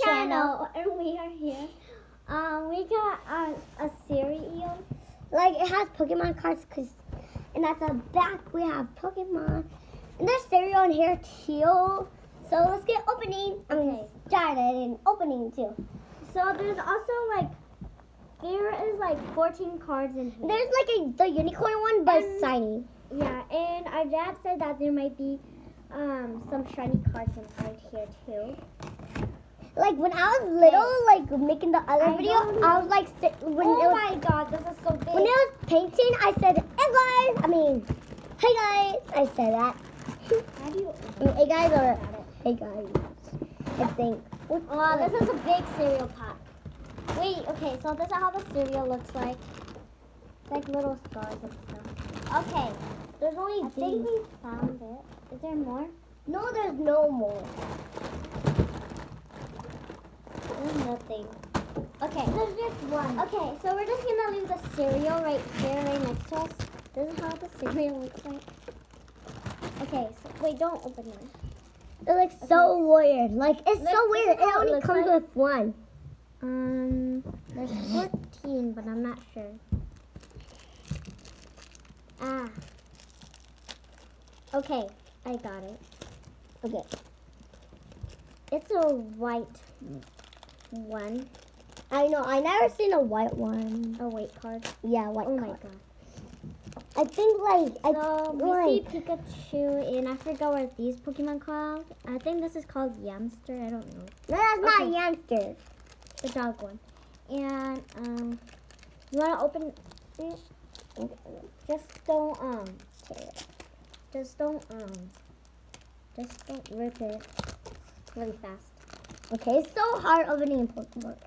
channel, and we are here. We got a cereal. Like, it has Pokemon cards, and at the back we have Pokemon. And there's cereal in here too. So let's get opening. Started and opening too. So there's also there is 14 cards in here. There's the unicorn one, but it's shiny. Yeah, and our dad said that there might be some shiny cards inside here too. Like when I was little, making the other video, I was my god, this is so big. When I was painting, I said, hey guys, I said that. How do you? Hey guys or hey guys, I think. Oh, this is a big cereal pack. Wait, okay, so this is how the cereal looks like. Like little stars and stuff. Okay, there's only these. I think we found it. Is there more? No, there's no more. There's nothing. Okay. There's just one. Okay, so we're just gonna leave the cereal right here, right next to us. This is how the cereal looks like. Okay, so wait, don't open it. It looks so weird. It's so weird. It only comes with one. There's 14, but I'm not sure. Okay, I got it. Okay. It's a white one. I know. I never seen a white one. A white card. Yeah, white card. Oh my god. I think we see Pikachu, and I forgot what these Pokemon called. I think this is called Yamster. I don't know. No, that's not Yamster. The dog one. And you wanna open it? Just don't rip it really fast. Okay, it's so hard opening Pokemon.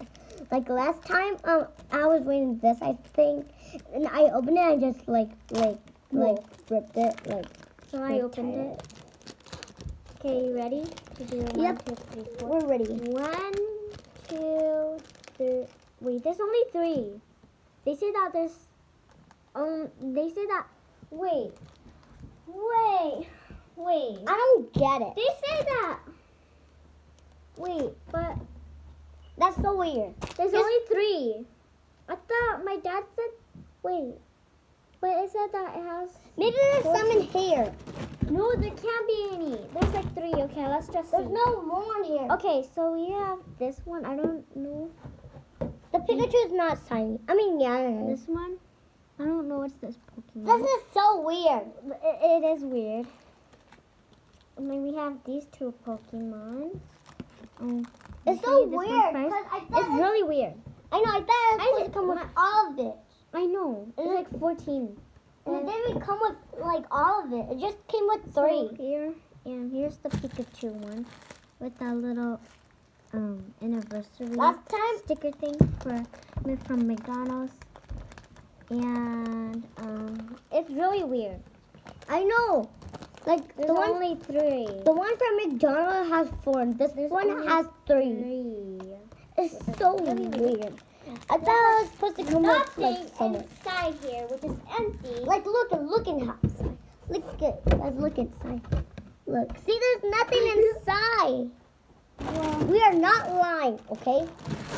Like last time, I was reading this, I think, and I opened it and just ripped it. So I opened it. Okay, you ready to do it? Yep. 1, 2, 3, 4. We're ready. 1, 2, 3. Wait, there's only 3. They say that there's. They say that. Wait. I don't get it. They say that. Wait, but That's so weird. there's only 3. I thought my dad said. Wait, but it said that it has. Maybe there's some in here. No, there can't be any. There's 3. Okay, let's just. There's see. no more in here. Okay, so we have this one. I don't know. The Pikachu is not shiny. Yeah. This one. I don't know what's this Pokemon. This is so weird. It is weird. And then we have these 2 Pokemon. It's so weird. It's really weird. I know. I thought it was supposed to come with all of it. I know. It's 14. And it didn't come with all of it. It just came with 3. So here, and here's the Pikachu one with that little anniversary Last time sticker thing from McDonald's. And it's really weird. I know. There's only 3. The one from McDonald's has 4. This one has 3. It's so weird. I thought it was supposed to come with so much. Inside here, which is empty. Look inside. Let's look inside. Look. See, there's nothing inside. Yeah. We are not lying, okay?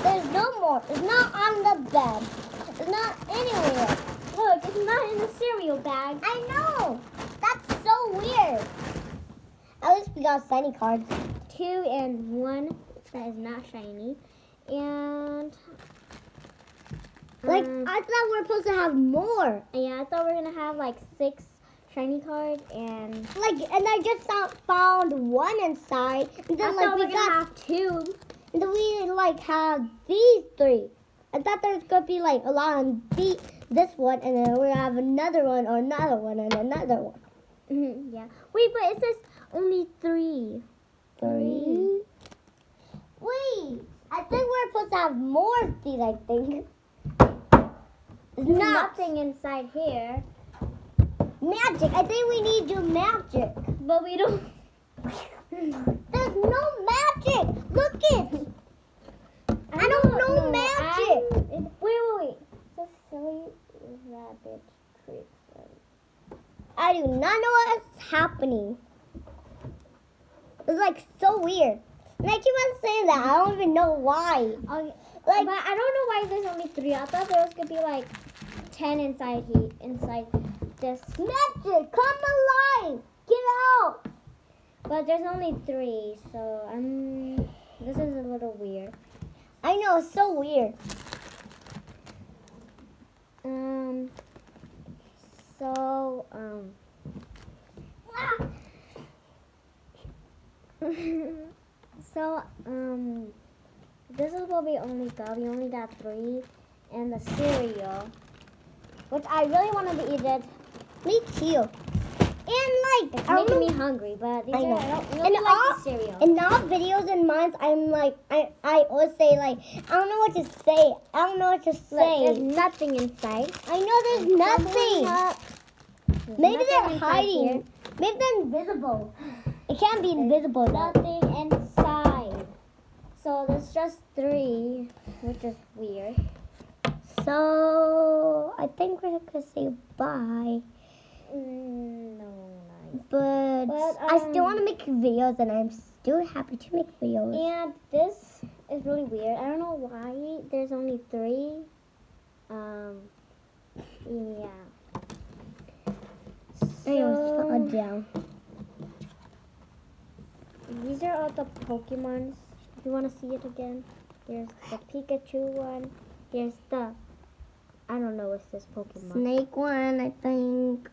There's no more. It's not on the bed. It's not anywhere. Look, it's not in the cereal bag. I know. That's so weird. At least we got shiny cards. 2 and 1 that is not shiny. And I thought we were supposed to have more. yeah, I thought we were gonna have 6 shiny cards and And I just found 1 inside. And then I thought we we were gonna got have 2. and then we have these 3. I thought there was gonna be a lot on this one, and then we're gonna have another one or another one and another one. Yeah. Wait, but it says only 3. 3. Wait, I think we're supposed to have more of these. I think. There's nothing inside here. Magic. I think we need to do magic. But we don't. There's no magic. Look it. I don't know magic. Wait. So silly rabbit Trix. I do not know what's happening. It's so weird. And I keep on saying that. I don't even know why. Okay. Like, But I don't know why there's only 3. I thought there was gonna be like 10 inside this. Magic, come alive! Get out! But there's only 3, so this is a little weird. I know, it's so weird. So so this is what we only got. We only got 3, and the cereal, which I really wanted to eat it. Me too. And It's I don't making know. me hungry, but these I know. I don't really And like all- the cereal. In all videos and mine, I'm like, I always say like, I don't know what to say. I don't know what to Look, say. there's nothing inside. I know there's nothing. There's Maybe nothing they're inside hiding. here. Maybe they're invisible. It can't be invisible though. Nothing inside. So there's just 3, which is weird. So I think we're gonna say bye. No, nice. But I still want to make videos, and I'm still happy to make videos. And this is really weird. I don't know why there's only 3. Yeah. I know, scroll down. These are all the Pokemons. If you want to see it again, here's the Pikachu one. Here's the, I don't know what's this Pokemon. Snake one, I think.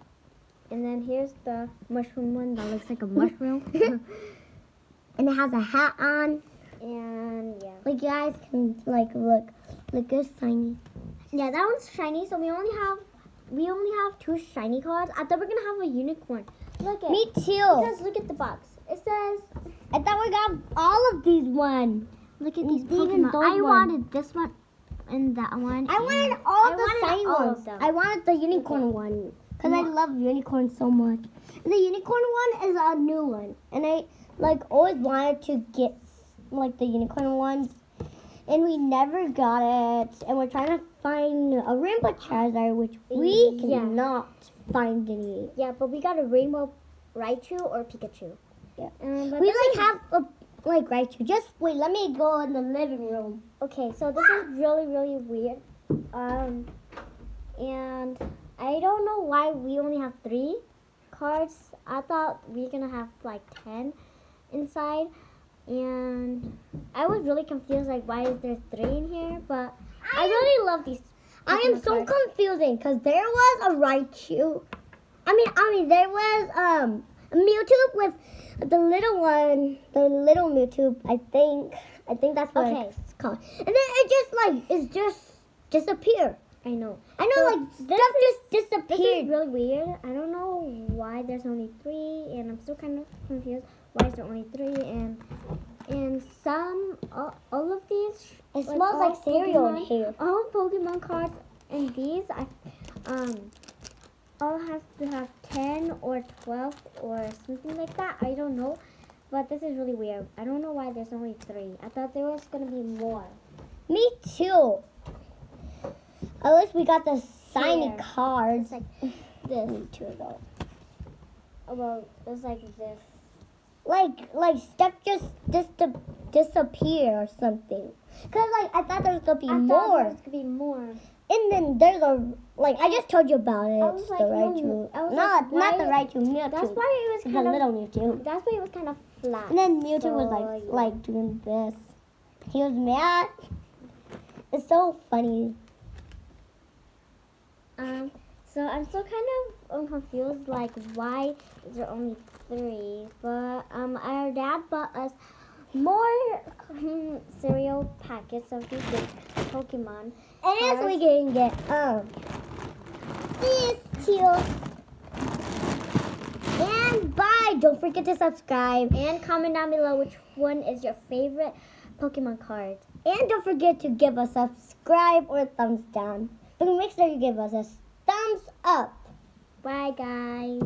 And then here's the mushroom one that looks like a mushroom. And it has a hat on. And yeah. Like you guys can look. Look, it's shiny. Yeah, that one's shiny. So we only have 2 shiny cards. I thought we were gonna have a unicorn. Look at Me too. Because look at the box. It says, I thought we got all of these ones. look at these Even Pokemon. those I ones. wanted this one and that one. I and wanted all I the wanted shiny all ones. of them. I wanted the unicorn one because I What? love unicorns so much. And the unicorn one is a new one, and I always wanted to get like the unicorn ones, and we never got it. And we're trying to find a rainbow Charizard, which we Yeah. cannot find any. Yeah, but we got a rainbow Raichu or Pikachu. Yeah. But We this is- have a Raichu. Just wait, let me go in the living room. Okay, so this is really, really weird. And I don't know why we only have 3 cards. I thought we were gonna have like 10 inside. And I was really confused, like why is there 3 in here? But I really love these. I am Pokemon so cards. confusing because there was a Raichu. I mean, there was a Mewtwo with the little one, the little Mewtwo. I think that's what Okay. it's called. And then it just disappeared. I know. I know, So like this stuff just This is disappeared. really weird. I don't know why there's only 3, and I'm still kind of confused. Why is there only 3? And some, all of these. It smells all like cereal in Pokemon- here. All Pokemon cards and these, all has to have 10 or 12 or something like that. I don't know, but this is really weird. I don't know why there's only 3. I thought there was gonna be more. Me too. At least we got the shiny Here. cards. It's like this. Me too, though. Well, it's like this. Like stuff just disappear or something. Cause I thought there was gonna be I thought more. there was gonna be more. And then there's I just told you about it. I was like, the no, Raichu. I was not like, the why- Raichu, Mewtwo. That's why it was the kind of. little Mewtwo. That's why it was kind of flat. And then Mewtwo So, was yeah. like doing this. He was mad. It's so funny. So I'm still kind of confused, like why is there only 3? But our dad bought us more cereal packets of these big Pokemon. And we can get these two. And bye. Don't forget to subscribe. And comment down below which one is your favorite Pokemon card. And don't forget to give us a subscribe or a thumbs down. But make sure you give us a thumbs up. Bye, guys.